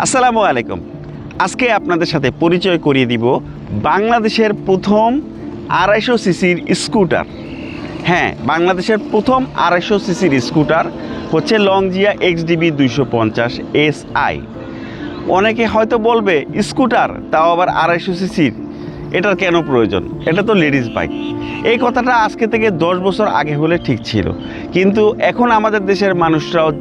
আসসালামু আলাইকুম। আজকে আপনাদের সাথে পরিচয় করিয়ে দিব বাংলাদেশের প্রথম 250 সিসির স্কুটার। হ্যাঁ, বাংলাদেশের প্রথম 250 সিসির স্কুটার হচ্ছে লংজিয়া XDB 250 SI। অনেকে হয়তো বলবে স্কুটার, তাও আবার 250 সিসির, এটার কেন প্রয়োজন? এটা তো লেডিস বাইক। এই কথাটা আজকে থেকে 10 বছর আগে হলে ঠিক ছিল, কিন্তু এখন আমাদের দেশের মানুষরাও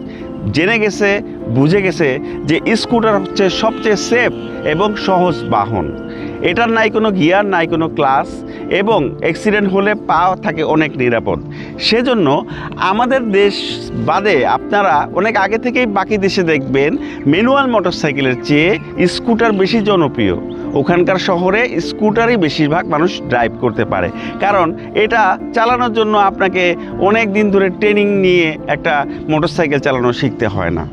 জেনে গেছে, বুঝে গেছে যে স্কুটার হচ্ছে সবচেয়ে সেফ এবং সহজ বাহন। এটার নাই কোনো গিয়ার, নাই কোনো ক্লাস, এবং অ্যাক্সিডেন্ট হলে পা থাকে অনেক নিরাপদ। সেজন্য আমাদের দেশ বাদে আপনারা অনেক আগে থেকেই বাকি দেশে দেখবেন ম্যানুয়াল মোটরসাইকেলের চেয়ে স্কুটার বেশি জনপ্রিয়। ওখানকার শহরে স্কুটারই বেশিরভাগ মানুষ ড্রাইভ করতে পারে, কারণ এটা চালানোর জন্য আপনাকে অনেক দিন ধরে ট্রেনিং নিয়ে একটা মোটরসাইকেল চালানো শিখতে হয় না।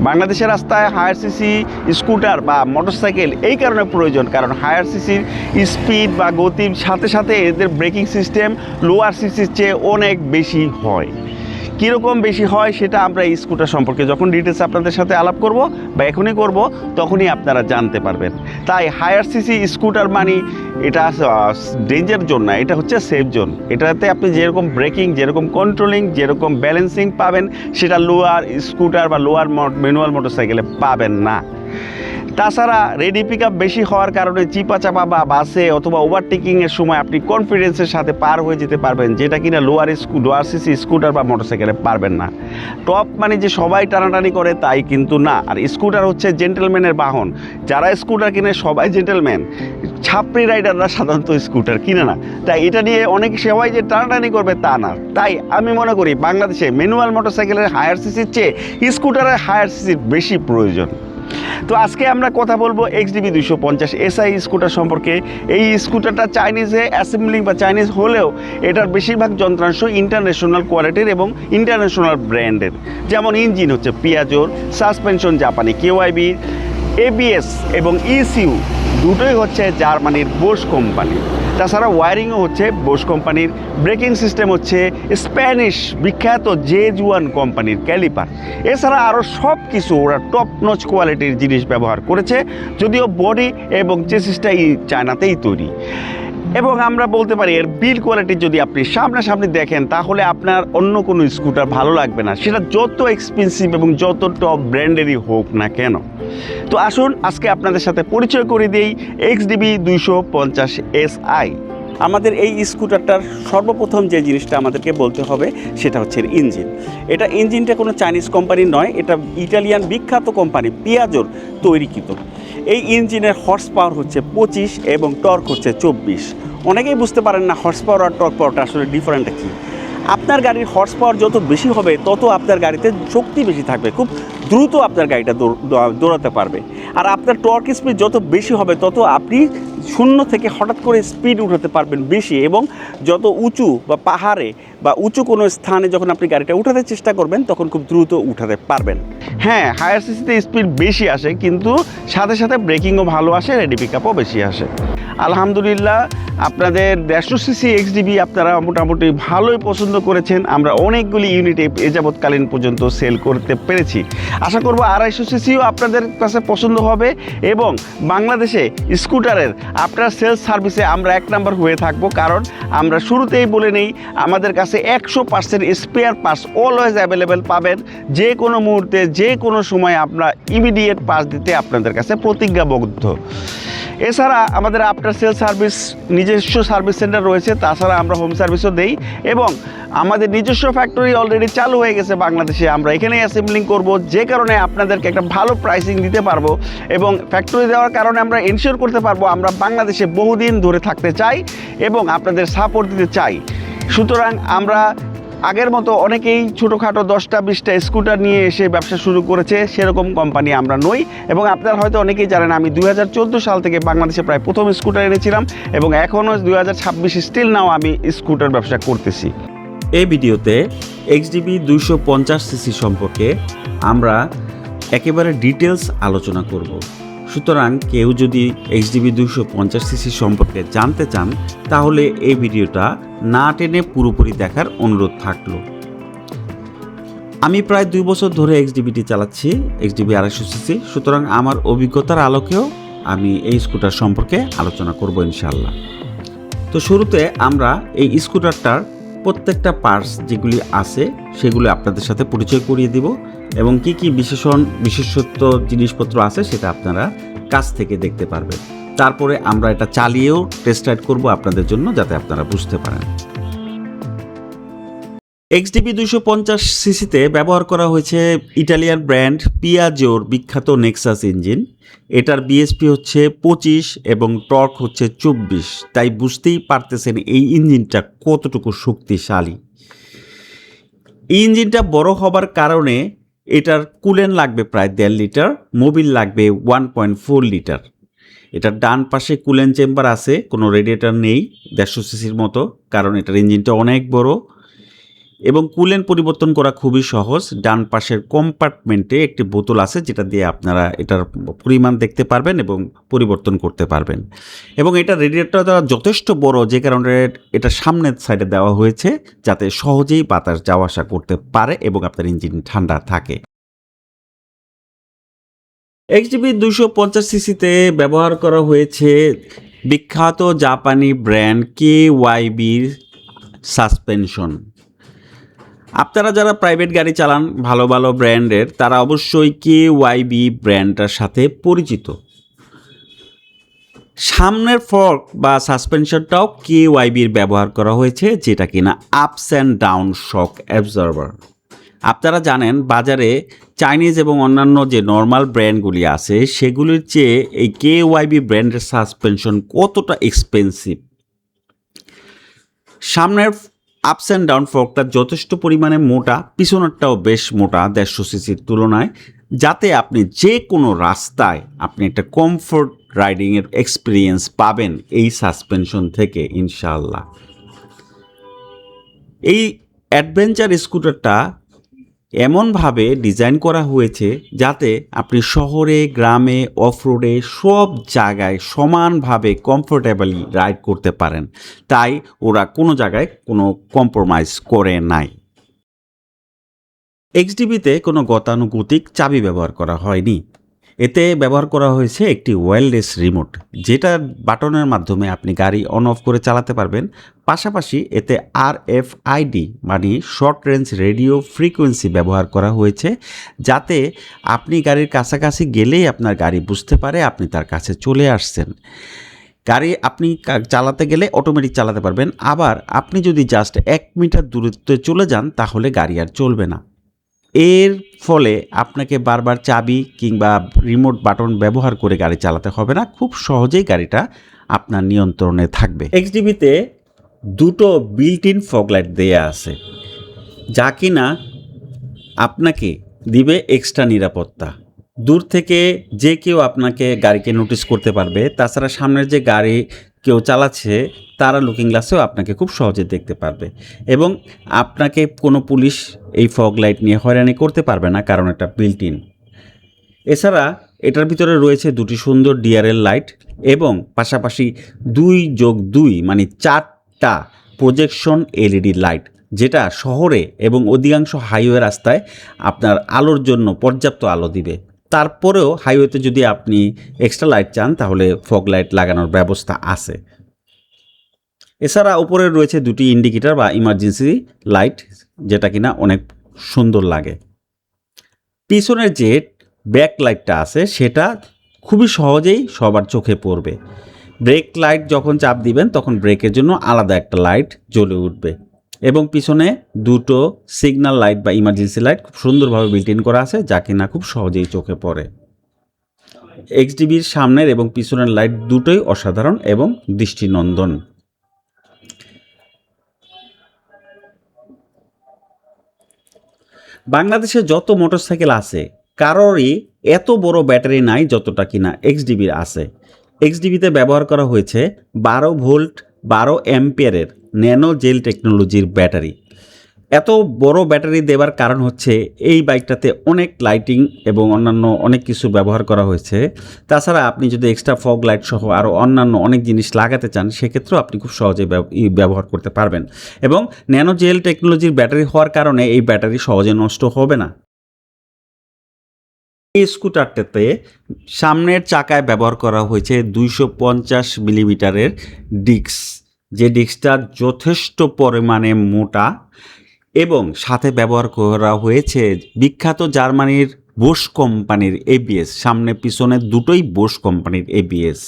বাংলাদেশের রাস্তায় হায়ার সিসি স্কুটার বা মোটরসাইকেল এই কারণে প্রয়োজন, কারণ হায়ার সিসির স্পিড বা গতির সাথে সাথে এদের ব্রেকিং সিস্টেম লোয়ার সিসির চেয়ে অনেক বেশি হয়। কীরকম বেশি হয় সেটা আমরা এই স্কুটার সম্পর্কে যখন ডিটেলস আপনাদের সাথে আলাপ করব বা এখনই করব, তখনই আপনারা জানতে পারবেন। তাই হায়ার সিসি স্কুটার মানে এটা ডেঞ্জার জোন না, এটা হচ্ছে সেফ জোন। এটাতে আপনি যেরকম ব্রেকিং, যেরকম কন্ট্রোলিং, যেরকম ব্যালেন্সিং পাবেন, সেটা লোয়ার স্কুটার বা লোয়ার ম্যানুয়াল মোটরসাইকেলে পাবেন না। তাছাড়া রেডি পিক আপ বেশি হওয়ার কারণে চিপা চাপা বা বাসে অথবা ওভারটেকিংয়ের সময় আপনি কনফিডেন্সের সাথে পার হয়ে যেতে পারবেন, যেটা কিনা লোয়ার সিসি স্কুটার বা মোটরসাইকেলে পারবেন না। টপ মানে যে সবাই টানাটানি করে তাই কিন্তু না। আর স্কুটার হচ্ছে জেন্টেলম্যানের বাহন। যারা স্কুটার কিনে সবাই জেন্টেলম্যান, ছাপড়ি রাইডাররা সাধারণত স্কুটার কিনে না। তাই এটা নিয়ে অনেক সবাই যে টানাটানি করবে তা না। তাই আমি মনে করি বাংলাদেশে ম্যানুয়াল মোটরসাইকেলের হায়ার সিসির চেয়ে স্কুটারের হায়ার সিসির বেশি প্রয়োজন। তো আজকে আমরা কথা বলবো XDB 250 SI স্কুটার সম্পর্কে। এই স্কুটারটা চাইনিজে অ্যাসেম্বলিং বা চাইনিজ হলেও এটার বেশিরভাগ যন্ত্রাংশ ইন্টারন্যাশনাল কোয়ালিটির এবং ইন্টারন্যাশনাল ব্র্যান্ডের। যেমন ইঞ্জিন হচ্ছে পিয়াজোর, সাসপেনশন জাপানি KYB, ABS এবং ECU দুটোই হচ্ছে জার্মানির বোস কোম্পানির। তাছাড়া ওয়ারিংও হচ্ছে বোস কোম্পানির। ব্রেকিং সিস্টেম হচ্ছে স্প্যানিশ বিখ্যাত জেজুয়ান কোম্পানির ক্যালিপার। এছাড়া আরও সব কিছু ওরা টপ নচ কোয়ালিটির জিনিস ব্যবহার করেছে, যদিও বডি এবং চেসিসটাই চায়নাতেই তৈরি। এবং আমরা বলতে পারি এর বিল্ড কোয়ালিটি যদি আপনি সামনাসামনি দেখেন, তাহলে আপনার অন্য কোনো স্কুটার ভালো লাগবে না, সেটা যত এক্সপেন্সিভ এবং যত টপ ব্র্যান্ডেরই হোক না কেন। তো আসুন আজকে আপনাদের সাথে পরিচয় করে দিই XDB 250 SI। আমাদের এই স্কুটারটার সর্বপ্রথম যে জিনিসটা আমাদেরকে বলতে হবে সেটা হচ্ছে ইঞ্জিন। এটা ইঞ্জিনটা কোনো চাইনিজ কোম্পানির নয়, এটা ইটালিয়ান বিখ্যাত কোম্পানি পিয়াজোর তৈরিকৃত। এই ইঞ্জিনের হর্স পাওয়ার হচ্ছে 25 এবং টর্ক হচ্ছে 24। অনেকেই বুঝতে পারেন না হর্স পাওয়ার আর টর্ক পাওয়ারটা আসলে ডিফারেন্টটা কী। আপনার গাড়ির হর্স পাওয়ার যত বেশি হবে তত আপনার গাড়িতে শক্তি বেশি থাকবে, খুব দ্রুত আপনার গাড়িটা দৌড়াতে পারবে। আর আপনার টর্ক স্পিড যত বেশি হবে তত আপনি শূন্য থেকে হঠাৎ করে স্পিড উঠাতে পারবেন বেশি, এবং যত উঁচু বা পাহাড়ে বা উঁচু কোনো স্থানে যখন আপনি গাড়িটা উঠাতে চেষ্টা করবেন তখন খুব দ্রুত উঠাতে পারবেন। হ্যাঁ, হায়ার সিসিতে স্পিড বেশি আসে, কিন্তু সাথে সাথে ব্রেকিংও ভালো আসে, রেডি পিক আপও বেশি আসে। আলহামদুলিল্লাহ আপনাদের 150 সিসি XDB আপনারা মোটামুটি ভালোই পছন্দ করেছেন। আমরা অনেকগুলি ইউনিট এ যাবৎকালীন পর্যন্ত সেল করতে পেরেছি। আশা করব 250 সিসিও আপনাদের কাছে পছন্দ হবে, এবং বাংলাদেশে স্কুটারের আপনার সেলস সার্ভিসে আমরা 1 নাম্বার হয়ে থাকব। কারণ আমরা শুরুতেই বলে নেই, আমাদের কাছে 100% স্পেয়ার পার্টস অলওয়েজ অ্যাভেলেবেল পাবেন। যে কোনো মুহূর্তে যে কোনো সময় আমরা ইমিডিয়েট পার্টস দিতে আপনাদের কাছে প্রতিজ্ঞাবদ্ধ। এছাড়া আমাদের আফটার সেল সার্ভিস নিজস্ব সার্ভিস সেন্টার রয়েছে। তাছাড়া আমরা হোম সার্ভিসও দেই, এবং আমাদের নিজস্ব ফ্যাক্টরি অলরেডি চালু হয়ে গেছে বাংলাদেশে। আমরা এখানেই অ্যাসেম্বলিং করব, যে কারণে আপনাদেরকে একটা ভালো প্রাইসিং দিতে পারবো, এবং ফ্যাক্টরি দেওয়ার কারণে আমরা এনশিওর করতে পারবো আমরা বাংলাদেশে বহুদিন ধরে থাকতে চাই এবং আপনাদের সাপোর্ট দিতে চাই। সুতরাং আমরা আগের মতো অনেকেই ছোটোখাটো 10টা 20টা স্কুটার নিয়ে এসে ব্যবসা শুরু করেছে, সেরকম কোম্পানি আমরা নই। এবং আপনারা হয়তো অনেকেই জানেন আমি 2014 সাল থেকে বাংলাদেশে প্রায় প্রথম স্কুটার এনেছিলাম, এবং এখনও 2026 স্টিল নাও আমি স্কুটার ব্যবসা করতেছি। এই ভিডিওতে XDB 250 সিসি সম্পর্কে আমরা একেবারে ডিটেলস আলোচনা করব। সুতরাং কেউ যদি XDB 250 সিসি সম্পর্কে জানতে চান তাহলে এই ভিডিওটা না টেনে পুরোপুরি দেখার অনুরোধ থাকলো। আমি প্রায় 2 বছর ধরে এক্সডিবিটি চালাচ্ছি, এক্সডিবি 250 সিসি। সুতরাং আমার অভিজ্ঞতার আলোকেও আমি এই স্কুটার সম্পর্কে আলোচনা করব ইনশাআল্লাহ। তো শুরুতে আমরা এই স্কুটারটার প্রত্যেকটা পার্টস যেগুলি আছে সেগুলি আপনাদের সাথে পরিচয় করিয়ে দিব এবং কি কি বিশেষত্ব জিনিসপত্র আছে সেটা আপনারা কাছ থেকে দেখতে পারবেন। তারপরে আমরা এটা চালিয়েও টেস্ট রাইড করব আপনাদের জন্য, যাতে আপনারা বুঝতে পারেন। এক্সডিবি 250 সিসিতে ব্যবহার করা হয়েছে ইটালিয়ান ব্র্যান্ড পিয়াজোর বিখ্যাত নেক্সাস ইঞ্জিন। এটার বিএসপি হচ্ছে 25 এবং টর্ক হচ্ছে 24। তাই বুঝতেই পারতেছেন এই ইঞ্জিনটা কতটুকু শক্তিশালী। এই ইঞ্জিনটা বড় হবার কারণে এটার কুলেন্ট লাগবে প্রায় 1.5 লিটার, মোবিল লাগবে 1.4 লিটার। এটার ডান পাশে কুলেন্ট চেম্বার আছে, কোনো রেডিয়েটর নেই 150 সিসির মতো, কারণ এটার ইঞ্জিনটা অনেক বড় এবং কুলেন্ট পরিবর্তন করা খুবই সহজ। ডান পাশের কম্পার্টমেন্টে একটি বোতল আছে যেটা দিয়ে আপনারা এটার পরিমাণ দেখতে পারবেন এবং পরিবর্তন করতে পারবেন। এবং এটা রেডিয়েটরটা যথেষ্ট বড়, যে কারণে এটা সামনের সাইডে দেওয়া হয়েছে যাতে সহজেই বাতাস যাওয়া আসা করতে পারে এবং আপনার ইঞ্জিন ঠান্ডা থাকে। এক্সডিবি 250 সিসিতে ব্যবহার করা হয়েছে বিখ্যাত জাপানি ব্র্যান্ড KYB সাসপেনশন। আপনারা যারা প্রাইভেট গাড়ি চালান ভালো ভালো ব্র্যান্ডের, তারা অবশ্যই KYB ব্র্যান্ডটার সাথে পরিচিত। সামনের ফর্ক বা সাসপেনশনটাও KYBর ব্যবহার করা হয়েছে, যেটা কিনা ups and down shock absorber. আপনারা জানেন বাজারে চাইনিজ এবং অন্যান্য যে নর্মাল ব্র্যান্ডগুলি আছে সেগুলির চেয়ে এই KYB ব্র্যান্ডের সাসপেনশন কতটা এক্সপেন্সিভ। সামনের আপস অ্যান্ড ডাউন ফর্কটা যথেষ্ট পরিমাণে মোটা, পিছনেরটাও বেশ মোটা 150 সিসির তুলনায়, যাতে আপনি যে কোনো রাস্তায় আপনি একটা কমফোর্ট রাইডিংয়ের এক্সপিরিয়েন্স পাবেন এই সাসপেনশন থেকে ইনশাআল্লাহ। এই অ্যাডভেঞ্চার স্কুটারটা এমনভাবে ডিজাইন করা হয়েছে যাতে আপনি শহরে, গ্রামে, অফরোডে সব জায়গায় সমানভাবে কমফোর্টেবলি রাইড করতে পারেন। তাই ওরা কোনো জায়গায় কোনো কম্প্রোমাইজ করে নাই। এক্সডিবিতে কোনো গতানুগতিক চাবি ব্যবহার করা হয়নি। এতে ব্যবহার করা হয়েছে একটি ওয়্যারলেস রিমোট, যেটা বাটনের মাধ্যমে আপনি গাড়ি অন অফ করে চালাতে পারবেন। পাশাপাশি এতে RFID মানে শর্ট রেঞ্জ রেডিও ফ্রিকোয়েন্সি ব্যবহার করা হয়েছে, যাতে আপনি গাড়ির কাছাকাছি গেলেই আপনার গাড়ি বুঝতে পারে আপনি তার কাছে চলে আসছেন। গাড়ি আপনি চালাতে গেলে অটোমেটিক চালাতে পারবেন, আবার আপনি যদি জাস্ট 1 মিটার দূরত্বে চলে যান তাহলে গাড়ি আর চলবে না। এর ফলে আপনাকে বারবার চাবি কিংবা রিমোট বাটন ব্যবহার করে গাড়ি চালাতে হবে না, খুব সহজেই গাড়িটা আপনার নিয়ন্ত্রণে থাকবে। এক্সডিবিতে 2টো বিল্ট ইন ফগ লাইট দেয়া আছে, যা কিনা আপনাকে দিবে এক্সট্রা নিরাপত্তা। দূর থেকে যে কেউ আপনাকে গাড়িকে নোটিস করতে পারবে। তাছাড়া সামনের যে গাড়ি কেউ চালাচ্ছে তারা লুকিং গ্লাসেও আপনাকে খুব সহজে দেখতে পারবে এবং আপনাকে কোনো পুলিশ এই ফগ লাইট নিয়ে হয়রানি করতে পারবে না, কারণ এটা বিল্ট ইন। এছাড়া এটার ভিতরে রয়েছে 2টি সুন্দর DRL লাইট এবং পাশাপাশি 2+2 মানে 4টা প্রজেকশন LED লাইট, যেটা শহরে এবং অধিকাংশ হাইওয়ে রাস্তায় আপনার আলোর জন্য পর্যাপ্ত আলো দিবে। তারপরেও হাইওয়েতে যদি আপনি এক্সট্রা লাইট চান তাহলে ফগ লাইট লাগানোর ব্যবস্থা আছে। এছাড়া উপরে রয়েছে 2টি ইন্ডিকেটর বা ইমার্জেন্সি লাইট, যেটা কিনা অনেক সুন্দর লাগে। পিছনের যে ব্যাক লাইটটা আছে সেটা খুবই সহজেই সবার চোখে পড়বে। ব্রেক লাইট যখন চাপ দিবেন তখন ব্রেকের জন্য আলাদা একটা লাইট জ্বলে উঠবে এবং পিছনে 2টো সিগন্যাল লাইট বা ইমার্জেন্সি লাইট খুব সুন্দরভাবে বিল্ট ইন করা আছে, যা কিনা খুব সহজেই চোখে পড়ে। এক্সডিবির সামনের এবং পিছনের লাইট দুটোই অসাধারণ এবং দৃষ্টিনন্দন। বাংলাদেশে যত মোটরসাইকেল আছে কারোরই এত বড় ব্যাটারি নাই যতটা কিনা এক্সডিবির আছে। এক্সডিবিতে ব্যবহার করা হয়েছে 12 ভোল্ট 12 অ্যাম্পিয়ারের ন্যানো জেল টেকনোলজির ব্যাটারি। এত বড় ব্যাটারি দেওয়ার কারণ হচ্ছে এই বাইকটাতে অনেক লাইটিং এবং অন্যান্য অনেক কিছু ব্যবহার করা হয়েছে। তাছাড়া আপনি যদি এক্সট্রা ফগ লাইট সহ আরও অন্যান্য অনেক জিনিস লাগাতে চান সেক্ষেত্রেও আপনি খুব সহজে ব্যবহার করতে পারবেন। এবং ন্যানো জেল টেকনোলজির ব্যাটারি হওয়ার কারণে এই ব্যাটারি সহজে নষ্ট হবে না। এই স্কুটারটাতে সামনের চাকায় ব্যবহার করা হয়েছে 250 মিলিমিটারের ডিস্ক, যে ডিস্কটা যথেষ্ট পরিমাণে মোটা এবং সাথে ব্যবহার করা হয়েছে বিখ্যাত জার্মানির বোস কোম্পানির এবিএস, সামনে পিছনে দুটোই বোস কোম্পানির এবিএস।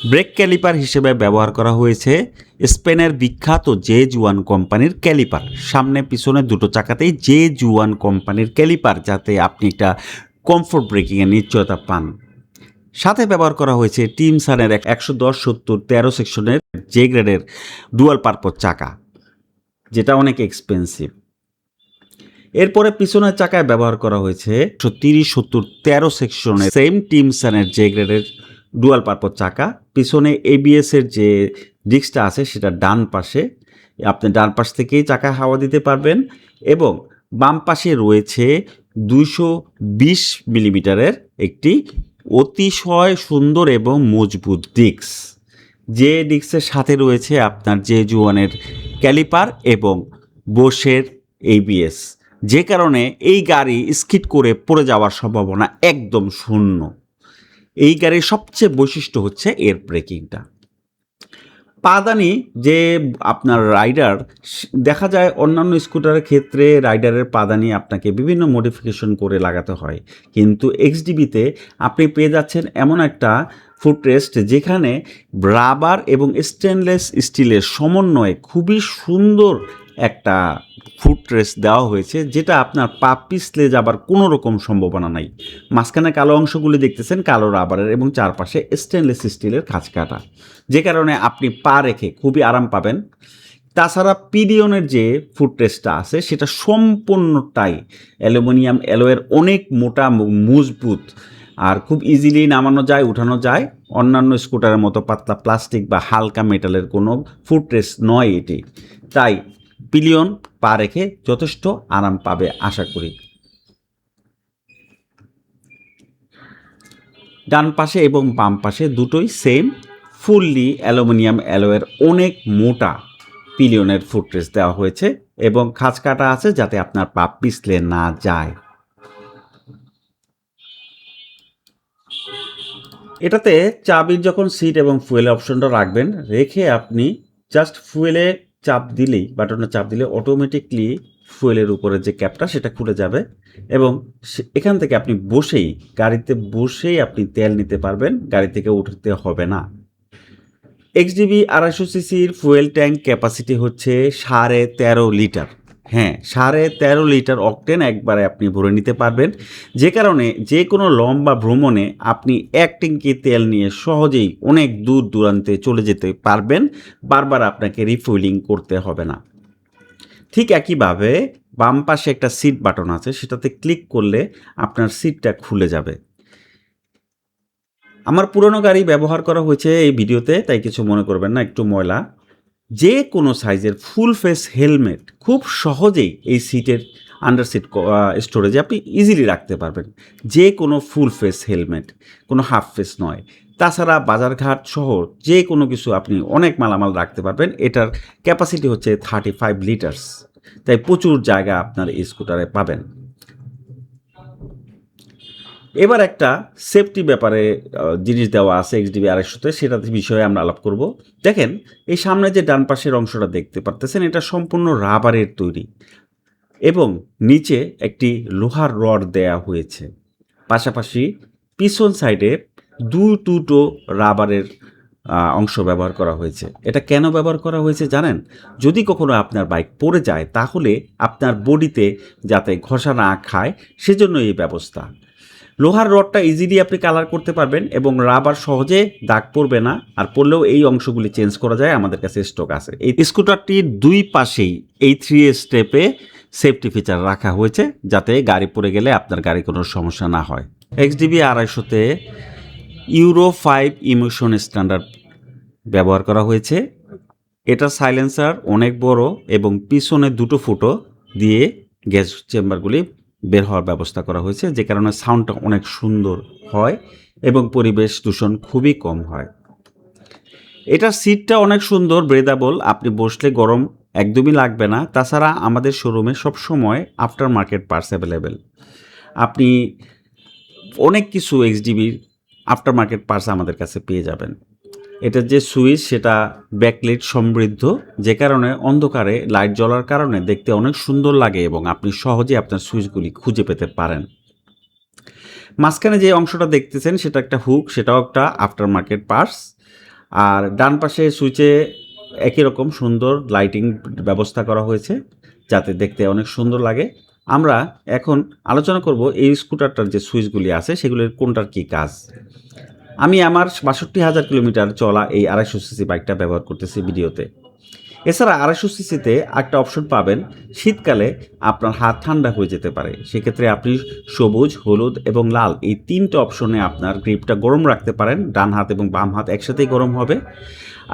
ব্রেক ক্যালিপার হিসেবে ব্যবহার করা হয়েছে স্পেনের বিখ্যাত জে1 কোম্পানির ক্যালিপার, সামনে পিছনে দুটো চাকাতেই জে1 কোম্পানির ক্যালিপার, যাতে আপনি একটা কমফোর্ট ব্রেকিংয়ের নিশ্চয়তা পান। সাথে ব্যবহার করা হয়েছে টিমসানের 110/70 সেকশনের জে গ্রেডের ডুয়াল পারপোজ চাকা, যেটা অনেক এক্সপেন্সিভ। এরপরে পিছনের চাকায় ব্যবহার করা হয়েছে 130/70 সেকশনের সেম টিমসানের জে গ্রেডের ডুয়াল পারপোজ চাকা। পিছনে এবিএস এর যে ডিস্কটা আছে সেটা ডান পাশে, আপনি ডান পাশ থেকেই চাকায় হাওয়া দিতে পারবেন। এবং বাম পাশে রয়েছে 220 মিলিমিটারের একটি অতিশয় সুন্দর এবং মজবুত ডিস্ক, যে ডিস্কের সাথে রয়েছে আপনার জে1-এর ক্যালিপার এবং বোসের এবিএস, যে কারণে এই গাড়ি স্কিড করে পড়ে যাওয়ার সম্ভাবনা একদম শূন্য। এই গাড়ির সবচেয়ে বৈশিষ্ট্য হচ্ছে এর ব্রেকিংটা। পাদানি যে আপনার রাইডার, দেখা যায় অন্যান্য স্কুটারের ক্ষেত্রে রাইডারের পাদানি আপনাকে বিভিন্ন মডিফিকেশন করে লাগাতে হয়, কিন্তু এক্সডিবিতে আপনি পেয়ে যাচ্ছেন এমন একটা ফুটরেস্ট যেখানে রাবার এবং স্টেনলেস স্টিলের সমন্বয়ে খুবই সুন্দর একটা ফুটরেস্ট দেওয়া হয়েছে, যেটা আপনার পা পিছলে যাবার কোনো রকম সম্ভাবনা নাই। মাঝখানে কালো অংশগুলি দেখতেছেন কালো রাবারের এবং চারপাশে স্টেনলেস স্টিলের খাঁজ কাটা, যে কারণে আপনি পা রেখে খুবই আরাম পাবেন। তাছাড়া পিডিয়নের যে ফুটরেস্টটা আছে সেটা সম্পূর্ণটাই অ্যালুমিনিয়াম অ্যালয়ের অনেক মোটা মজবুত, আর খুব ইজিলি নামানো যায় উঠানো যায়। অন্যান্য স্কুটারের মতো পাতলা প্লাস্টিক বা হালকা মেটালের কোনো ফুটরেস্ট নয় এটি, তাই পিলিয়ন পা রেখে যথেষ্ট আরাম পাবে আশা করি। ডান পাশে এবং বাম পাশে দুটোই সেম ফুললি অ্যালুমিনিয়াম অ্যালয়ের অনেক মোটা পিলিয়নের ফুটরেস্ট দেওয়া হয়েছে এবং খাঁজ কাটা আছে যাতে আপনার পা পিছলে না যায়। এটাতে চাবির যখন সিট এবং ফুয়েল অপশনটা রাখবেন, রেখে আপনি জাস্ট ফুয়েলে চাপ দিলেই, বাটনে চাপ দিলে অটোমেটিকলি ফুয়েলের উপরে যে ক্যাপটা সেটা খুলে যাবে এবং এখান থেকে আপনি বসেই, গাড়িতে বসেই আপনি তেল নিতে পারবেন, গাড়ি থেকে উঠতে হবে না। এক্সডিবি 250 সিসির ফুয়েল ট্যাঙ্ক ক্যাপাসিটি হচ্ছে 13.5 লিটার। হ্যাঁ, 13.5 লিটার অকটেন একবারে আপনি ভরে নিতে পারবেন, যে কারণে যে কোনো লম্বা ভ্রমণে আপনি এক ট্যাঙ্কি তেল নিয়ে সহজেই অনেক দূর দূরান্তে চলে যেতে পারবেন, বারবার আপনাকে রিফুয়েলিং করতে হবে না। ঠিক একইভাবে বাম পাশে একটা সিট বাটন আছে, সেটাতে ক্লিক করলে আপনার সিটটা খুলে যাবে। আমার পুরনো গাড়ি ব্যবহার করা হয়েছে এই ভিডিওতে, তাই কিছু মনে করবেন না, একটু ময়লা। যে কোনো সাইজের ফুল ফেস হেলমেট খুব সহজেই এই সিটের আন্ডার সিট স্টোরেজে আপনি ইজিলি রাখতে পারবেন। যে কোনো ফুল ফেস হেলমেট, কোনো হাফ ফেস নয়। তাছাড়া বাজারঘাট শহর যে কোনো কিছু আপনি অনেক মালামাল রাখতে পারবেন। এটার ক্যাপাসিটি হচ্ছে 35 লিটার্স, তাই প্রচুর জায়গা আপনার এই স্কুটারে পাবেন। এবার একটা সেফটি ব্যাপারে জিনিস দেওয়া আছে এক্সডিবি 250-তে, সেটার বিষয়ে আমরা আলাপ করব। দেখেন, এই সামনে যে ডান পাশের অংশটা দেখতে পারতেছেন, এটা সম্পূর্ণ রাবারের তৈরি এবং নিচে একটি লোহার রড দেয়া হয়েছে। পাশাপাশি পিছন সাইডে দুটো রাবারের অংশ ব্যবহার করা হয়েছে। এটা কেন ব্যবহার করা হয়েছে জানেন? যদি কখনো আপনার বাইক পড়ে যায় তাহলে আপনার বডিতে যাতে ঘষা না খায়, সেজন্য এই ব্যবস্থা। লোহার রডটা ইজিলি আপনি কালার করতে পারবেন এবং রাবার সহজে দাগ পড়বে না, আর পড়লেও এই অংশগুলি চেঞ্জ করা যায়, আমাদের কাছে স্টক আছে। এই স্কুটারটির দুই পাশেই এই 3 স্টেপে সেফটি ফিচার রাখা হয়েছে, যাতে গাড়ি পড়ে গেলে আপনার গাড়ি কোনো সমস্যা না হয়। এক্সডিবি 250-তে ইউরো 5 ইমিশন স্ট্যান্ডার্ড ব্যবহার করা হয়েছে। এটা সাইলেন্সার অনেক বড় এবং পিছনে দুটো ফুটো, দিয়ে গ্যাস চেম্বারগুলি বের হওয়ার ব্যবস্থা করা হয়েছে, যে কারণে সাউন্ডটা অনেক সুন্দর হয় এবং পরিবেশ দূষণ খুবই কম হয়। এটার সিটটা অনেক সুন্দর, ব্রেদাবল, আপনি বসলে গরম একদমই লাগবে না। তাছাড়া আমাদের শোরুমে সবসময় আফটার মার্কেট পার্টস অ্যাভেলেবেল। আপনি অনেক কিছু এক্সডিবির আফটার মার্কেট পার্টস আমাদের কাছে পেয়ে যাবেন। এটার যে সুইচ সেটা ব্যাকলাইট সমৃদ্ধ, যে কারণে অন্ধকারে লাইট জ্বলার কারণে দেখতে অনেক সুন্দর লাগে এবং আপনি সহজে আপনার সুইচগুলি খুঁজে পেতে পারেন। মাঝখানে যে অংশটা দেখতেছেন সেটা একটা হুক, সেটাও একটা আফটার মার্কেট পার্টস। আর ডান পাশে সুইচে একই রকম সুন্দর লাইটিং ব্যবস্থা করা হয়েছে যাতে দেখতে অনেক সুন্দর লাগে। আমরা এখন আলোচনা করব এই স্কুটারটার যে সুইচগুলি আছে সেগুলির কোনটার কী কাজ। আমি আমার ৬২,০০০ কিলোমিটার চলা এই ২৫০ সিসি বাইকটা ব্যবহার করতেছি ভিডিওতে। এছাড়া ২৫০ সিসিতে একটা অপশন পাবেন, শীতকালে আপনার হাত ঠান্ডা হয়ে যেতে পারে, সেক্ষেত্রে আপনি সবুজ, হলুদ এবং লাল এই ৩টে অপশনে আপনার গ্রিপটা গরম রাখতে পারেন। ডান হাত এবং বাম হাত একসাথেই গরম হবে।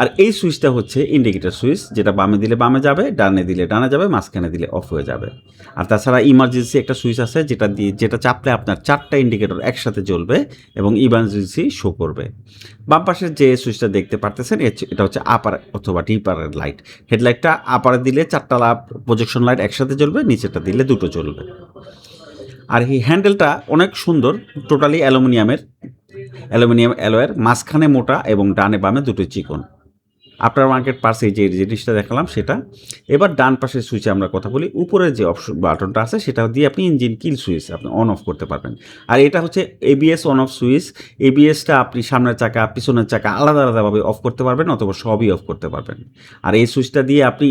আর এই সুইচটা হচ্ছে ইন্ডিকেটর সুইচ, যেটা বামে দিলে বামে যাবে, ডানে দিলে ডানে যাবে, মাঝখানে দিলে অফ হয়ে যাবে। আর তাছাড়া ইমার্জেন্সি একটা সুইচ আছে যেটা চাপলে আপনার 4টা ইন্ডিকেটর একসাথে জ্বলবে এবং ইমার্জেন্সি শো করবে। বাম পাশের যে সুইচটা দেখতে পারতেছেন এটা হচ্ছে আপার অথবা ডিপারের লাইট। হেডলাইটটা আপারে দিলে 4টা প্রজেকশন লাইট একসাথে জ্বলবে, নিচেরটা দিলে 2টো জ্বলবে। আর এই হ্যান্ডেলটা অনেক সুন্দর, টোটালি অ্যালুমিনিয়াম অ্যালয়ের, মাঝখানে মোটা এবং ডানে বামে 2টো চিকন। আফটার মার্কেট পার্টস এই যে জিনিসটা দেখালাম সেটা। এবার ডান পাশের সুইচে আমরা কথা বলি। উপরের যে অপশন বাটনটা আছে সেটা দিয়ে আপনি ইঞ্জিন কিল সুইচ আপনি অন অফ করতে পারবেন। আর এটা হচ্ছে এবিএস অন অফ সুইচ। এবিএসটা আপনি সামনের চাকা পিছনের চাকা আলাদা আলাদাভাবে অফ করতে পারবেন অথবা সবই অফ করতে পারবেন। আর এই সুইচটা দিয়ে আপনি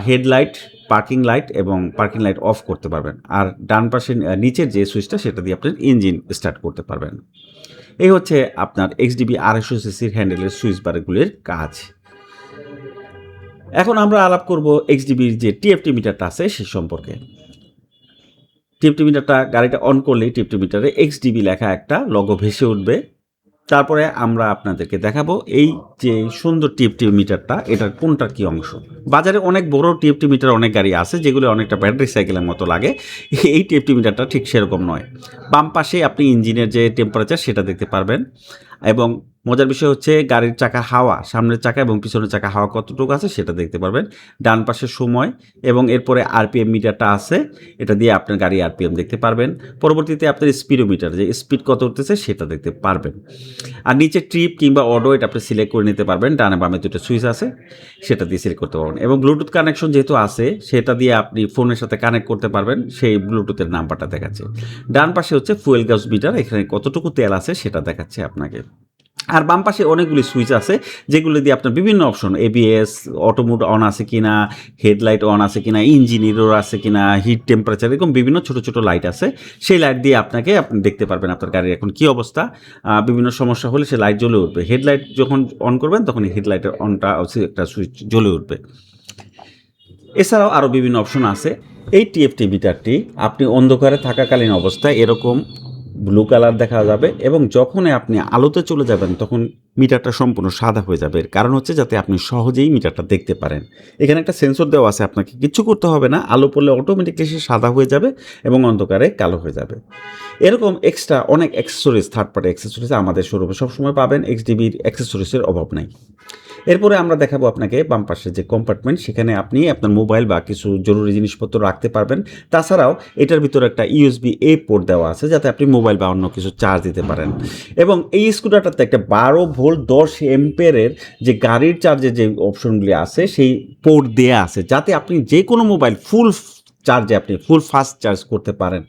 হেডলাইট, পার্কিং লাইট এবং পার্কিং লাইট অফ করতে পারবেন। আর ডান পাশের নিচের যে সুইচটা সেটা দিয়ে আপনি ইঞ্জিন স্টার্ট করতে পারবেন। এই হচ্ছে আপনার এক্সডিবি ২৫০ সিসির হ্যান্ডেলের সুইচ বারগুলির কাজ। এখন আমরা আলাপ করব এক্সডিবির যে টিএফটি মিটারটা আছে সে সম্পর্কে। টিএফটি মিটারটা গাড়িটা অন করলেই টিএফটি মিটারে এক্সডিবি লেখা একটা লোগো ভেসে উঠবে। তারপরে আমরা আপনাদেরকে দেখাবো এই যে সুন্দর টিএফটি মিটারটা, এটার কোনটার কী অংশ। বাজারে অনেক বড় টিএফটি মিটার অনেক গাড়ি আছে যেগুলো অনেকটা ব্যাটারি সাইকেলের মতো লাগে। এই টিএফটি মিটারটা ঠিক সেরকম নয়। বাম পাশে আপনি ইঞ্জিনের যে টেম্পারেচার সেটা দেখতে পারবেন এবং মজার বিষয় হচ্ছে গাড়ির চাকা হাওয়া, সামনের চাকা এবং পিছনের চাকা হাওয়া কতটুকু আছে সেটা দেখতে পারবেন। ডান পাশে সময় এবং এরপরে আরপিএম মিটারটা আছে, এটা দিয়ে আপনার গাড়ি আরপিএম দেখতে পারবেন। পরবর্তীতে আপনার স্পিডোমিটার, যে স্পিড কত উঠতেছে সেটা দেখতে পারবেন। আর নিচে ট্রিপ কিংবা অডো এটা আপনি সিলেক্ট করে নিতে পারবেন। ডানে বামে 2টো সুইচ আছে, সেটা দিয়ে সিলেক্ট করতে পারবেন। এবং ব্লুটুথ কানেকশন যেহেতু আছে সেটা দিয়ে আপনি ফোনের সাথে কানেক্ট করতে পারবেন, সেই ব্লুটুথের নাম্বারটা দেখাচ্ছে। ডান পাশে হচ্ছে ফুয়েল গ্যাস মিটার, এখানে কতটুকু তেল আছে সেটা দেখাচ্ছে আপনাকে। আর বাম পাশে অনেকগুলি সুইচ আছে যেগুলো দিয়ে আপনার বিভিন্ন option, ABS, auto mode on আছে কিনা, হেডলাইট অন আছে কিনা, ইঞ্জিন ইরোর আছে কিনা, হিট টেম্পারেচার, এরকম বিভিন্ন ছোট ছোট লাইট আছে। সেই লাইট দিয়ে আপনি দেখতে পারবেন আপনার গাড়ির এখন কী অবস্থা। বিভিন্ন সমস্যা হলে সে লাইট জ্বলে উঠবে। হেডলাইট যখন অন করবেন তখন হেডলাইটের অনটা একটা সুইচ জ্বলে উঠবে। এছাড়াও আরও বিভিন্ন অপশন আছে। এই টিএফটি মিটারটি আপনি অন্ধকারে থাকাকালীন অবস্থায় এরকম ব্লু কালার দেখা যাবে এবং যখনই আপনি আলোতে চলে যাবেন তখন মিটারটা সম্পূর্ণ সাদা হয়ে যাবে। এর কারণ হচ্ছে যাতে আপনি সহজেই মিটারটা দেখতে পারেন। এখানে একটা সেন্সর দেওয়া আছে, আপনাকে কিচ্ছু করতে হবে না, আলো পড়লে অটোমেটিকলি সে সাদা হয়ে যাবে এবং অন্ধকারে কালো হয়ে যাবে। এরকম এক্সট্রা অনেক অ্যাক্সেসরিজ, থার্ড পার্টি অ্যাক্সেসরিজ আমাদের শোরুমে সবসময় পাবেন। এক্সডিবির অ্যাক্সেসরিজের অভাব নাই। এরপরে আমরা দেখাবো আপনাকে বাম পাশে যে কম্পার্টমেন্ট, সেখানে আপনি আপনার মোবাইল বা কিছু জরুরি জিনিসপত্র রাখতে পারবেন। তাছাড়াও এটার ভিতরে একটা USB-A পোর্ট দেওয়া আছে যাতে আপনি মোবাইল বা অন্য কিছু চার্জ দিতে পারেন। এবং এই স্কুটারটাতে একটা 12 ভোল্ট 10 অ্যাম্পিয়ারের যে গাড়ির চার্জের যে অপশনগুলি আছে সেই পোর্ট দেওয়া আছে যাতে আপনি যে কোনো মোবাইল ফুল চার্জে আপনি ফুল ফাস্ট চার্জ করতে পারেন।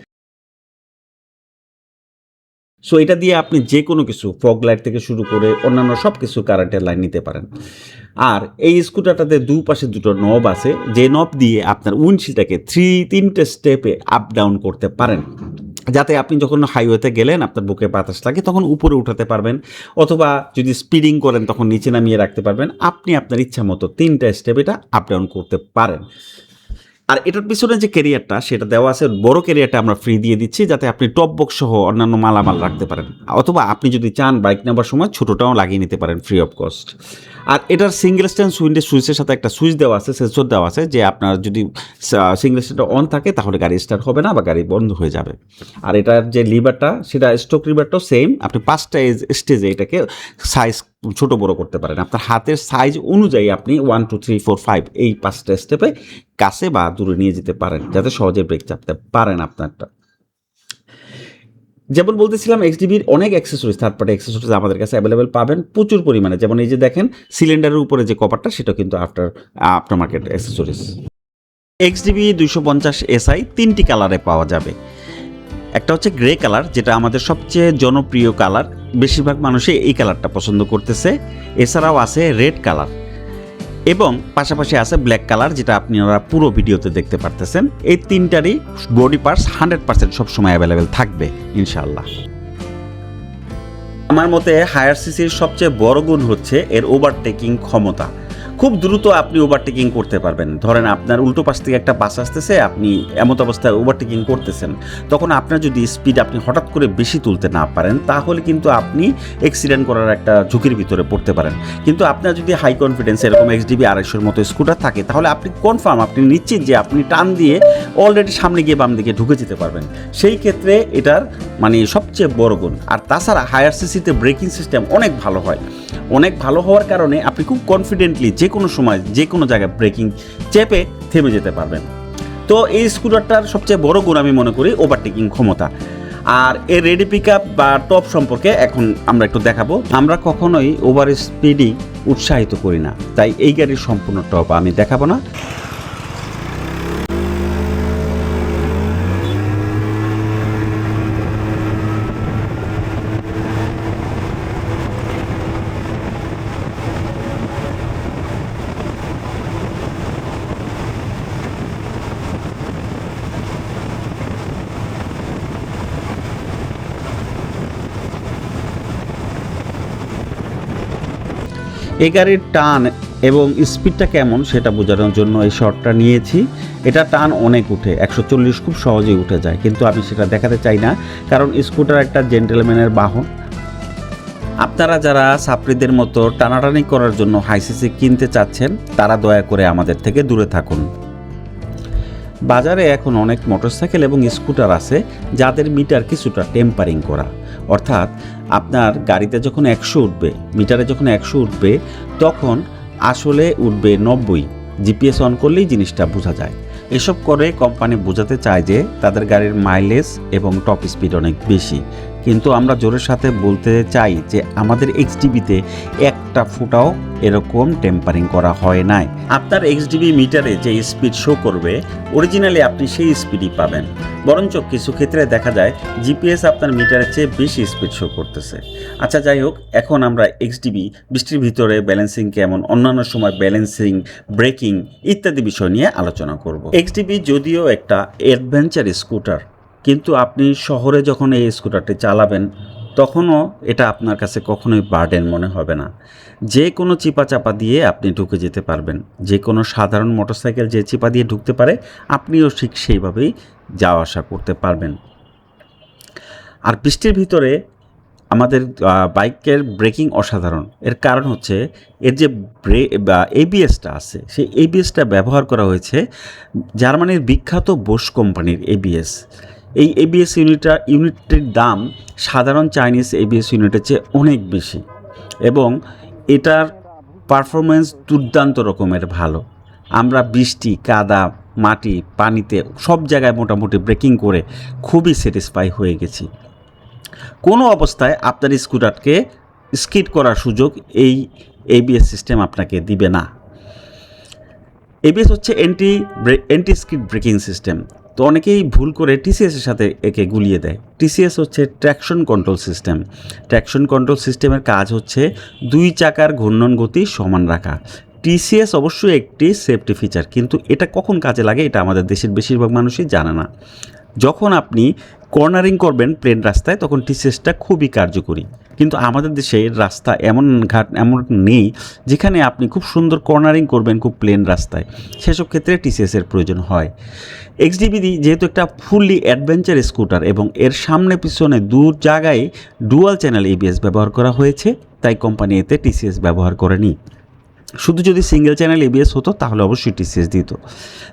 সো এটা দিয়ে আপনি যে কোনো কিছু, ফগ লাইট থেকে শুরু করে অন্যান্য সব কিছু কারেন্টের লাইন নিতে পারেন। আর এই স্কুটারটাতে দুপাশে 2টো নব আছে, যে নব দিয়ে আপনার উইন্ডশিল্ডটাকে 3-3টে স্টেপে আপ ডাউন করতে পারেন যাতে আপনি যখন হাইওয়েতে গেলেন আপনার বুকে বাতাস লাগে তখন উপরে উঠাতে পারবেন, অথবা যদি স্পিডিং করেন তখন নিচে নামিয়ে রাখতে পারবেন। আপনি আপনার ইচ্ছা মতো 3টা স্টেপ এটা আপ ডাউন করতে পারেন। আর এটার পিছনে যে ক্যারিয়ারটা সেটা দেওয়া আছে, বড় ক্যারিয়ারটা আমরা ফ্রি দিয়ে দিচ্ছি যাতে আপনি টপ বক্স সহ অন্যান্য মালামাল রাখতে পারেন, অথবা আপনি যদি চান বাইক নেবার সময় ছোটোটাও লাগিয়ে নিতে পারেন ফ্রি অফ কস্ট। আর এটার সিঙ্গেল স্ট্যান্ড উইন্ডো সুইচের সাথে একটা সুইচ দেওয়া আছে, সেন্সর দেওয়া আছে, যে আপনার যদি সিঙ্গেল স্ট্যান্ডটা অন থাকে তাহলে গাড়ি স্টার্ট হবে না বা গাড়ি বন্ধ হয়ে যাবে। আর এটার যে লিভারটা সেটা স্টক লিভারটাও সেম, আপনি 5টা স্টেজে এটাকে সাইজ ছোট বড় করতে পারেন। আপনার হাতের সাইজ অনুযায়ী আপনি 1 2 3 4 5 এই 5টা স্টেপে কাছে বা দূরে নিয়ে যেতে পারেন যাতে সহজে ব্রেক চাপতে পারেন আপনারটা। যেমন বলতেছিলাম, এক্সডিবির অনেক অ্যাক্সেসরিজ, থার্ড পার্টি অ্যাক্সেসরিজ আমাদের কাছে অ্যাভেলেবেল পাবেন প্রচুর পরিমাণে। যেমন এই যে দেখেন সিলিন্ডারের উপরে যে কভারটা, সেটা কিন্তু আফটার মার্কেট অ্যাক্সেসরিজ। এক্সডিবি 250 SI 3টি কালারে পাওয়া যাবে। একটা হচ্ছে গ্রে কালার, যেটা আমাদের সবচেয়ে জনপ্রিয় কালার, বেশিরভাগ মানুষই এই কালারটা পছন্দ করতেছে। এছাড়াও আছে রেড কালার এবং পাশাপাশি আছে ব্ল্যাক কালার, যেটা আপনারা পুরো ভিডিওতে দেখতে পারতেছেন। এই 3টারই বডি পার্টস 100% সবসময় অ্যাভেলেবেল থাকবে ইনশাআল্লাহ। আমার মতে হায়ার সিসির সবচেয়ে বড় গুণ হচ্ছে এর ওভারটেকিং ক্ষমতা। খুব দ্রুত আপনি ওভারটেকিং করতে পারবেন। ধরেন আপনার উল্টো পাশ থেকে একটা বাস আসতেছে, আপনি এমত অবস্থায় ওভারটেকিং করতেছেন, তখন আপনার যদি স্পিড আপনি হঠাৎ করে বেশি তুলতে না পারেন তাহলে কিন্তু আপনি অ্যাক্সিডেন্ট করার একটা ঝুঁকির ভিতরে পড়তে পারেন। কিন্তু আপনার যদি হাই কনফিডেন্স এরকম এক্সডিবি 250-র মতো স্কুটার থাকে তাহলে আপনি কনফার্ম, আপনি নিশ্চিত যে আপনি টান দিয়ে অলরেডি সামনে গিয়ে বাম দিকে ঢুকে যেতে পারবেন। সেই ক্ষেত্রে এটার মানে সবচেয়ে বড় গুণ। আর তাছাড়া হায়ার সিসিতে ব্রেকিং সিস্টেম অনেক ভালো হয়। অনেক ভালো হওয়ার কারণে আপনি খুব কনফিডেন্টলি যে কোনো সময় যে কোনো জায়গায় ব্রেকিং চেপে থেমে যেতে পারবেন। তো এই স্কুটারটার সবচেয়ে বড় গুণ আমি মনে করি ওভারটেকিং ক্ষমতা। আর এর রেডি পিক আপ বা টপ সম্পর্কে এখন আমরা একটু দেখাবো। আমরা কখনোই ওভার স্পিডিং উৎসাহিত করি না, তাই এই গাড়ির সম্পূর্ণ টপ আমি দেখাবো না। এই গাড়ির টান এবং স্পিডটা কেমন সেটা বোঝানোর জন্য এই শটটা নিয়েছি। এটা টান অনেক উঠে, 140 খুব সহজেই উঠে যায়, কিন্তু আমি সেটা দেখাতে চাই না, কারণ স্কুটার একটা জেন্টেলম্যানের বাহন। আপনারা যারা ছাত্রীদের মতো টানাটানি করার জন্য হাইসিসি কিনতে চাচ্ছেন তারা দয়া করে আমাদের থেকে দূরে থাকুন। বাজারে এখন অনেক মোটরসাইকেল এবং স্কুটার আছে যাদের মিটার কিছুটা টেম্পারিং করা, অর্থাৎ আপনার গাড়িতে যখন 100 উঠবে, মিটারে যখন 100 উঠবে তখন আসলে উঠবে 90। জিপিএস অন করলেই জিনিসটা বোঝা যায়। এসব করে কোম্পানি বোঝাতে চায় যে তাদের গাড়ির মাইলেজ এবং টপ স্পিড অনেক বেশি, কিন্তু আমরা জোরের সাথে বলতে চাই যে আমাদের এক্সডিবিতে একটা ফুটাও এরকম টেম্পারিং করা হয় নাই। আপনার এক্সডিবি মিটারে যে স্পিড শো করবে অরিজিনালি আপনি সেই স্পিডই পাবেন, বরঞ্চ কিছু ক্ষেত্রে দেখা যায় জিপিএস আপনার মিটারের চেয়ে বেশি স্পিড শো করতেছে। আচ্ছা যাই হোক, এখন আমরা এক্সডিবি বৃষ্টির ভিতরে ব্যালেন্সিং কেমন, অন্যান্য সময় ব্যালেন্সিং, ব্রেকিং ইত্যাদি বিষয় নিয়ে আলোচনা করব। এক্সডিবি যদিও একটা অ্যাডভেঞ্চার স্কুটার, কিন্তু আপনি শহরে যখন এই স্কুটারটি চালাবেন তখনও এটা আপনার কাছে কখনোই বার্ডেন মনে হবে না। যে কোনো চিপা চাপা দিয়ে আপনি ঢুকে যেতে পারবেন। যে কোনো সাধারণ মোটরসাইকেল যে চিপা দিয়ে ঢুকতে পারে আপনিও ঠিক সেইভাবেই যাওয়া আসা করতে পারবেন। আর বৃষ্টির ভিতরে আমাদের বাইকের ব্রেকিং অসাধারণ। এর কারণ হচ্ছে এর যে এবিএসটা আছে, সেই এবিএসটা ব্যবহার করা হয়েছে জার্মানির বিখ্যাত বোস কোম্পানির এবিএস। এই এবিএস ইউনিটের দাম সাধারণ চাইনিজ এবিএস ইউনিটের চেয়ে অনেক বেশি এবং এটার পারফরমেন্স দুর্দান্ত রকমের ভালো। আমরা বৃষ্টি, কাদা, মাটি, পানিতে সব জায়গায় মোটামুটি ব্রেকিং করে খুবই স্যাটিসফাই হয়ে গেছি। কোনো অবস্থায় আপনার স্কুটারকে স্কিড করার সুযোগ এই এবিএস সিস্টেম আপনাকে দিবে না। এবিএস হচ্ছে অ্যান্টি স্কিড ব্রেকিং সিস্টেম। তো অনেকেই ভুল করে টিসিএসের সাথে একে গুলিয়ে দেয়। টিসিএস হচ্ছে traction control system. Traction control সিস্টেমের কাজ হচ্ছে 2 চাকার ঘূর্ণন গতি সমান রাখা। টিসিএস অবশ্যই একটি সেফটি ফিচার, কিন্তু এটা কখন কাজে লাগে এটা আমাদের দেশের বেশিরভাগ মানুষই জানে না। যখন আপনি কর্নারিং করবেন প্লেন রাস্তায় তখন টিসিএসটা খুবই কার্যকরী। কিন্তু আমাদের দেশে রাস্তা এমন নেই যেখানে আপনি খুব সুন্দর কর্নারিং করবেন খুব প্লেন রাস্তায়, সেসব ক্ষেত্রে টিসিএসের প্রয়োজন হয়। এক্সডিবি যেহেতু একটা ফুললি অ্যাডভেঞ্চার স্কুটার এবং এর সামনে পিছনে দু জায়গায় ডুয়াল চ্যানেল এবিএস ব্যবহার করা হয়েছে, তাই কোম্পানি এতে টিসিএস ব্যবহার করেনি। শুধু যদি সিঙ্গেল চ্যানেল এবিএস হতো তাহলে অবশ্যই টিসিএস দিত।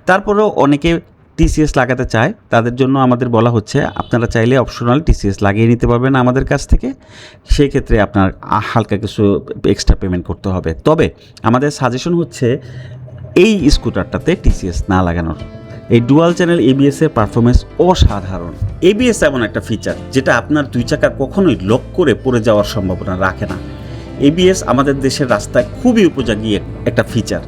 তারপরেও অনেকে টিসিএস লাগাতে চায়, তাদের জন্য আমাদের বলা হচ্ছে আপনারা চাইলে অপশনাল টিসিএস লাগিয়ে নিতে পারবেন আমাদের কাছ থেকে। সেই ক্ষেত্রে আপনার হালকা কিছু এক্সট্রা পেমেন্ট করতে হবে। তবে আমাদের সাজেশন হচ্ছে এই স্কুটারটাতে টিসিএস না লাগানোর। এই ডুয়াল চ্যানেল এবিএসের পারফরমেন্স অসাধারণ। এবিএস এমন একটা ফিচার যেটা আপনার দুই চাকা কখনোই লক করে পড়ে যাওয়ার সম্ভাবনা রাখে না। এবিএস আমাদের দেশের রাস্তায় খুবই উপযোগী একটা ফিচার,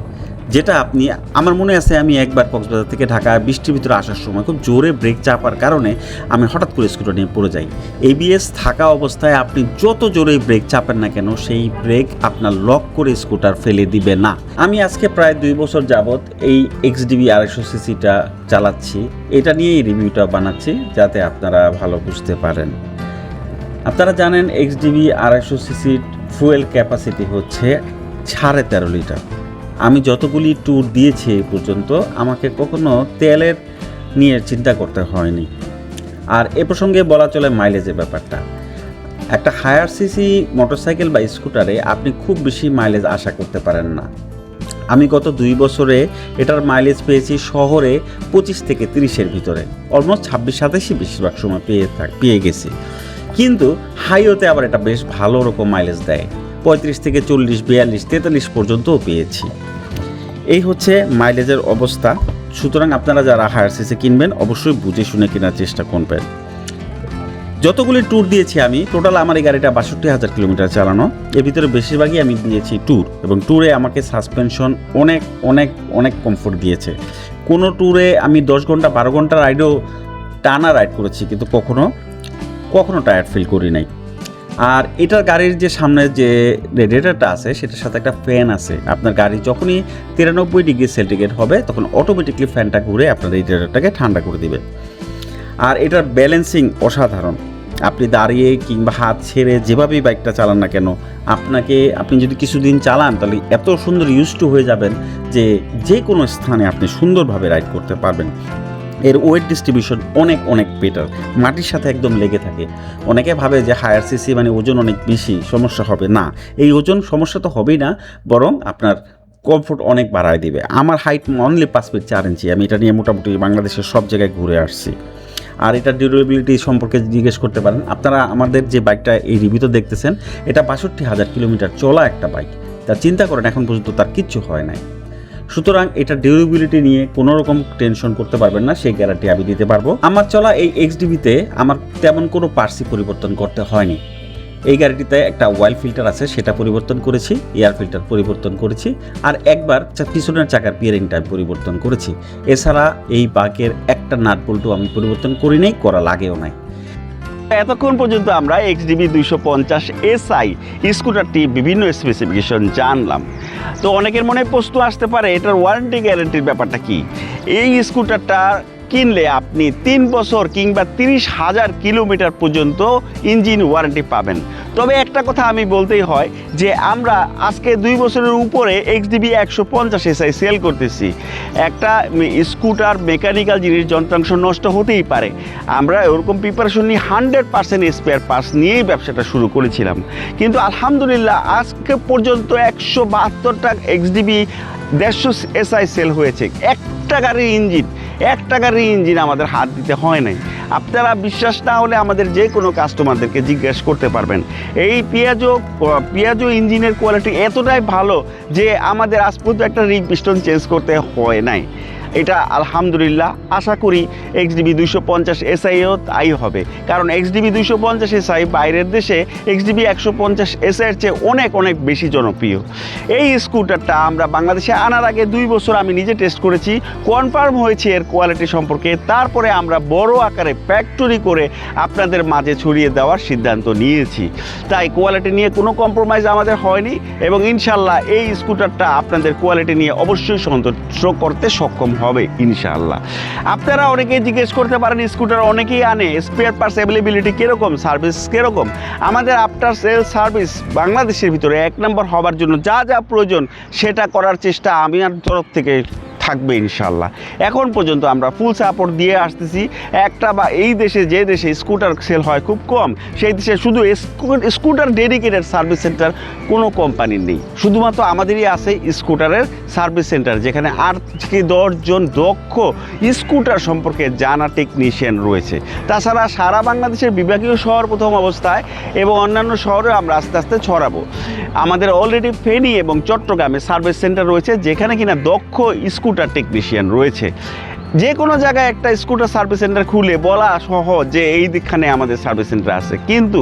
যেটা আপনি, আমার মনে আছে আমি একবার কক্সবাজার থেকে ঢাকা বৃষ্টির ভিতরে আসার সময় খুব জোরে ব্রেক চাপার কারণে আমি হঠাৎ করে স্কুটার নিয়ে পড়ে যাই। এবিএস থাকা অবস্থায় আপনি যত জোরে ব্রেক চাপেন না কেন সেই ব্রেক আপনার লক করে স্কুটার ফেলে দিবে না। আমি আজকে প্রায় 2 বছর যাবৎ এই এক্সডিবি 250 সিসিটা চালাচ্ছি, এটা নিয়েই রিভিউটা বানাচ্ছি যাতে আপনারা ভালো বুঝতে পারেন। আপনারা জানেন এক্সডিবি 250 সিসির ফুয়েল ক্যাপাসিটি হচ্ছে 13.5 লিটার। আমি যতগুলি ট্যুর দিয়েছি এই পর্যন্ত আমাকে কখনো তেলের নিয়ে চিন্তা করতে হয়নি। আর এ প্রসঙ্গে বলা চলে মাইলেজের ব্যাপারটা। একটা হায়ার সিসি মোটরসাইকেল বা স্কুটারে আপনি খুব বেশি মাইলেজ আশা করতে পারেন না। আমি গত 2 বছরে এটার মাইলেজ পেয়েছি শহরে 25 থেকে 30-এর ভিতরে, অলমোস্ট 26-27 বেশিরভাগ সময় পেয়ে গেছি। কিন্তু হাইওয়েতে আবার এটা বেশ ভালো রকম মাইলেজ দেয়, 35 থেকে 40, 42, 43 পর্যন্তও পেয়েছি। এই হচ্ছে মাইলেজের অবস্থা। সুতরাং আপনারা যারা হায়ার সিসি কিনবেন অবশ্যই বুঝে শুনে কেনার চেষ্টা করবেন। যতগুলি ট্যুর দিয়েছি আমি, টোটাল আমার এই গাড়িটা 62,000 কিলোমিটার চালানো। এর ভিতরে বেশিরভাগই আমি দিয়েছি ট্যুর, এবং ট্যুরে আমাকে সাসপেনশন অনেক অনেক অনেক কমফোর্ট দিয়েছে। কোনো ট্যুরে আমি 10 ঘন্টা 12 ঘন্টা রাইডও টানা রাইড করেছি, কিন্তু কখনো টায়ার্ড ফিল করি নাই। আর এটার গাড়ির যে সামনে যে রেডিয়েটরটা আছে সেটার সাথে একটা ফ্যান আছে। আপনার গাড়ি যখনই 93 ডিগ্রি সেন্টিগ্রেড হবে তখন অটোমেটিকলি ফ্যানটা ঘুরে আপনার রেডিয়েটরটাকে ঠান্ডা করে দিবে। আর এটার ব্যালেন্সিং অসাধারণ। আপনি দাঁড়িয়ে কিংবা হাত ছেড়ে যেভাবেই বাইকটা চালান না কেন, আপনি যদি কিছুদিন চালান তাহলে এত সুন্দর ইউজ টু হয়ে যাবেন যে কোনো স্থানে আপনি সুন্দরভাবে রাইড করতে পারবেন। এর ওয়েট ডিস্ট্রিবিউশন অনেক বেটার, মাটির সাথে একদম লেগে থাকে। অনেকে ভাবে যে হায়ার সিসি মানে ওজন অনেক বেশি, সমস্যা হবে না। এই ওজন সমস্যা তো হবেই না, বরং আপনার কমফোর্ট অনেক বাড়ায় দিবে। আমার হাইট অনলি 5 ফিট 4 ইঞ্চি। আমি এটা নিয়ে মোটামুটি বাংলাদেশের সব জায়গায় ঘুরে আসছি। আর এটার ডিউরেবিলিটি সম্পর্কে জিজ্ঞেস করতে পারেন। আপনারা আমাদের যে বাইকটা এই রিভিউতে দেখতেছেন, এটা 62,000 কিলোমিটার চলা একটা বাইক। তা চিন্তা করেন এখন পর্যন্ত তার কিচ্ছু হয় নাই। সুতরাং এটা ডিউরেবিলিটি নিয়ে কোনো রকম টেনশন করতে পারবেন না, সেই গ্যারান্টি আমি দিতে পারবো। আমার চলা এই এক্সডিবিতে আমার তেমন কোনো পার্টসই পরিবর্তন করতে হয়নি। এই গাড়িটিতে একটা অয়েল ফিল্টার আছে, সেটা পরিবর্তন করেছি, এয়ার ফিল্টার পরিবর্তন করেছি, আর একবার পিছনের চাকার পিয়ারিংটা পরিবর্তন করেছি। এছাড়া এই বাইকের একটা নাট বল্টু আমি পরিবর্তন করি নাই, করা লাগেও নাই। এতক্ষণ পর্যন্ত আমরা এক্সডিবি 250 SI স্কুটারটি বিভিন্ন স্পেসিফিকেশন জানলাম। তো অনেকের মনে প্রশ্ন আসতে পারে এটার ওয়ারেন্টি গ্যারান্টির ব্যাপারটা কি। এই স্কুটারটা কিনলে আপনি 3 বছর কিংবা 30,000 কিলোমিটার পর্যন্ত ইঞ্জিন ওয়ারেন্টি পাবেন। তবে একটা কথা আমি বলতেই হয় যে আমরা আজকে 2 বছরের উপরে এক্সডিবি 150 SI সেল করতেছি। একটা স্কুটার মেকানিক্যাল জিনিস যন্ত্রাংশ নষ্ট হতেই পারে, আমরা ওরকম প্রিপারেশন নিয়ে 100% স্পেয়ার পার্টস নিয়েই ব্যবসাটা শুরু করেছিলাম। কিন্তু আলহামদুলিল্লাহ আজকে পর্যন্ত 172টা এক্সডিবি 150 SI সেল হয়েছে। একটা গাড়ির ইঞ্জিন আমাদের হাত দিতে হয় নাই। আপনারা বিশ্বাস না হলে আমাদের যে কোনো কাস্টমারদেরকে জিজ্ঞেস করতে পারবেন। এই পিয়াজো ইঞ্জিনের কোয়ালিটি এতটাই ভালো যে আমাদের আজ পর্যন্ত একটা রিং পিস্টন চেঞ্জ করতে হয় নাই। এটা আলহামদুলিল্লাহ আশা করি এক্সডিবি 250 SIও তাই হবে, কারণ এক্সডিবি 250 SI বাইরের দেশে এক্সডিবি 150 SIয়ের চেয়ে অনেক বেশি জনপ্রিয়। এই স্কুটারটা আমরা বাংলাদেশে আনার আগে 2 বছর আমি নিজে টেস্ট করেছি, কনফার্ম হয়েছে এর কোয়ালিটি সম্পর্কে। তারপরে আমরা বড় আকারে ফ্যাক্টরি করে আপনাদের মাঝে ছড়িয়ে দেওয়ার সিদ্ধান্ত নিয়েছি। তাই কোয়ালিটি নিয়ে কোনো কম্প্রোমাইজ আমাদের হয়নি, এবং ইনশাল্লাহ এই স্কুটারটা আপনাদের কোয়ালিটি নিয়ে অবশ্যই সন্তুষ্ট করতে সক্ষম হবে ইনশাআল্লাহ। আপনারা অনেকেই জিজ্ঞেস করতে পারেন স্কুটার অনেকেই আনে, স্পেয়ার পার্টস অ্যাভেলেবিলিটি কীরকম, সার্ভিস কীরকম। আমাদের আফটার সেল সার্ভিস বাংলাদেশের ভিতরে 1 নম্বর হবার জন্য যা যা প্রয়োজন সেটা করার চেষ্টা আমার তরফ থেকে থাকবে ইনশাল্লাহ। এখন পর্যন্ত আমরা ফুল সাপোর্ট দিয়ে আসতেছি। একটা বা এই দেশে যে দেশে স্কুটার সেল হয় খুব কম, সেই দেশে শুধু স্কুটার ডেডিকেটেড সার্ভিস সেন্টার কোনো কোম্পানির নেই, শুধুমাত্র আমাদেরই আছে স্কুটারের সার্ভিস সেন্টার, যেখানে 8 থেকে 10 জন দক্ষ স্কুটার সম্পর্কে জানা টেকনিশিয়ান রয়েছে। তাছাড়া সারা বাংলাদেশের বিভাগীয় শহর প্রথম অবস্থায় এবং অন্যান্য শহরে আমরা আস্তে আস্তে ছড়াবো। আমাদের অলরেডি ফেনী এবং চট্টগ্রামে সার্ভিস সেন্টার রয়েছে, যেখানে কিনা দক্ষ স্কুটার টেকনিশিয়ান রয়েছে। যে কোনো জায়গায় একটা স্কুটার সার্ভিস সেন্টার খুলে বলা সহজ যে এই দিকখানে আমাদের সার্ভিস সেন্টার আছে, কিন্তু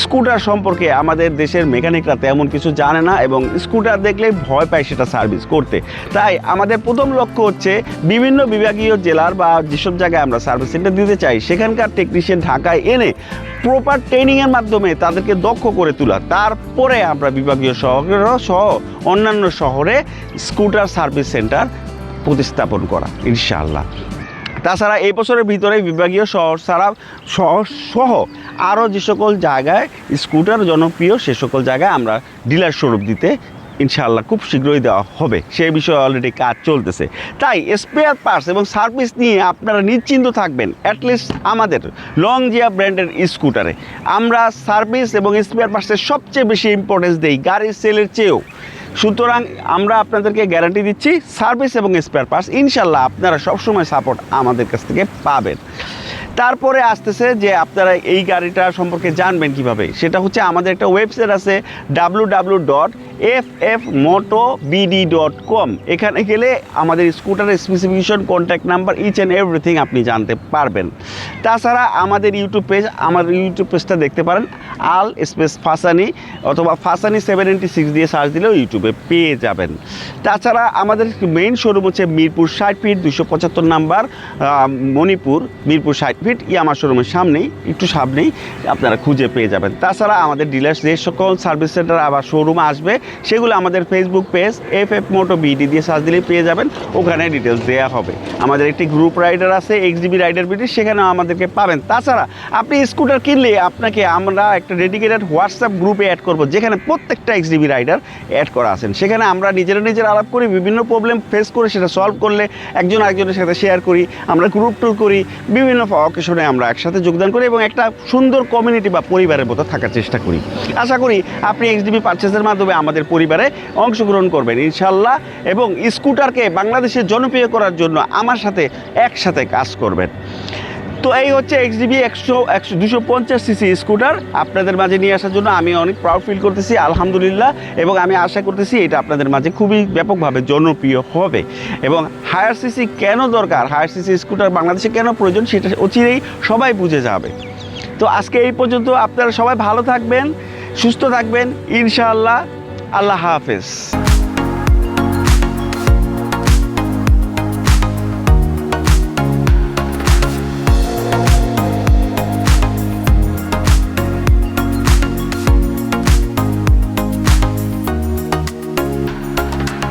স্কুটার সম্পর্কে আমাদের দেশের মেকানিকরা তেমন কিছু জানে না এবং স্কুটার দেখলেই ভয় পায় সেটা সার্ভিস করতে। তাই আমাদের প্রথম লক্ষ্য হচ্ছে বিভিন্ন বিভাগীয় জেলার বা যেসব জায়গায় আমরা সার্ভিস সেন্টার দিতে চাই সেখানকার টেকনিশিয়ান ঢাকায় এনে প্রপার ট্রেনিংয়ের মাধ্যমে তাদেরকে দক্ষ করে তোলা, তারপরে আমরা বিভাগীয় শহর সহ অন্যান্য শহরে স্কুটার সার্ভিস সেন্টার প্রতিস্থাপন করা ইনশাআল্লাহ। তাছাড়া এই বছরের ভিতরে বিভাগীয় শহর ছাড়া সহ আরও যে সকল জায়গায় স্কুটার জনপ্রিয় সে সকল জায়গায় আমরা ডিলার শোরুম দিতে ইনশাআল্লাহ খুব শীঘ্রই দেওয়া হবে, সেই বিষয়ে অলরেডি কাজ চলতেছে। তাই স্পেয়ার পার্টস এবং সার্ভিস নিয়ে আপনারা নিশ্চিন্ত থাকবেন। অ্যাটলিস্ট আমাদের লংজিয়া ব্র্যান্ডের স্কুটারে আমরা সার্ভিস এবং স্পেয়ার পার্টসের সবচেয়ে বেশি ইম্পর্টেন্স দিই গাড়ির সেলের চেয়েও। সুতরাং আমরা আপনাদেরকে গ্যারান্টি দিচ্ছি সার্ভিস এবং স্পেয়ার পার্টস ইনশাল্লাহ আপনারা সবসময় সাপোর্ট আমাদের কাছ থেকে পাবেন। তারপরে আসতেছে যে আপনারা এই গাড়িটা সম্পর্কে জানবেন কিভাবে, সেটা হচ্ছে আমাদের একটা ওয়েবসাইট আছে www.ffmotobd.com। এখানে গেলে আমাদের স্কুটারের specification, contact number, each and everything আপনি জানতে পারবেন। তাছাড়া আমাদের ইউটিউব পেজটা দেখতে পারেন, আল স্পেস ফাসানি অথবা ফাসানি 796 দিয়ে সার্চ দিলেও ইউটিউবে পেয়ে যাবেন। তাছাড়া আমাদের মেইন শোরুম হচ্ছে Mirpur 60 feet 275 number, Manipur Mirpur 60 feet Yamaha শোরুমের সামনেই, একটু সামনেই আপনারা খুঁজে পেয়ে যাবেন। তাছাড়া আমাদের ডিলার্স যে সকল সার্ভিস সেন্টার আবার শোরুম আসবে সেগুলো আমাদের Facebook page FF Moto BD দিয়ে সার্চ দিলেই পেয়ে যাবেন, ওখানে ডিটেলস দেওয়া হবে। আমাদের একটি গ্রুপ রাইডার আছে XGB রাইডার বিডি, সেখানেও আমাদেরকে পাবেন। তাছাড়া আপনি স্কুটার কিনলে আপনাকে আমরা একটা ডেডিকেটেড হোয়াটসঅ্যাপ গ্রুপে অ্যাড করব, যেখানে প্রত্যেকটা XGB রাইডার অ্যাড করা আছেন। সেখানে আমরা নিজের আলাপ করি, বিভিন্ন প্রবলেম ফেস করে সেটা সলভ করলে একজন আরেকজনের সাথে শেয়ার করি, আমরা গ্রুপ ট্যুর করি, বিভিন্ন অকেশনে আমরা একসাথে যোগদান করি এবং একটা সুন্দর কমিউনিটি বা পরিবারের মতো থাকার চেষ্টা করি। আশা করি আপনি XGB পারচেসের মাধ্যমে আমাদের পরিবারে অংশগ্রহণ করবেন ইনশাল্লাহ, এবং স্কুটারকে বাংলাদেশে জনপ্রিয় করার জন্য আমার সাথে একসাথে কাজ করবেন। তো এই হচ্ছে XGB 250 সিসি স্কুটার আপনাদের মাঝে নিয়ে আসার জন্য আমি অনেক প্রাউড ফিল করতেছি আলহামদুলিল্লাহ, এবং আমি আশা করতেছি এটা আপনাদের মাঝে খুবই ব্যাপকভাবে জনপ্রিয় হবে। এবং হায়ার সিসি কেন দরকার, হায়ার সিসি স্কুটার বাংলাদেশে কেন প্রয়োজন, সেটা অচিরেই সবাই বুঝে যাবে। তো আজকে এই পর্যন্ত, আপনারা সবাই ভালো থাকবেন, সুস্থ থাকবেন ইনশাআল্লাহ। আল্লাহ হাফেজ।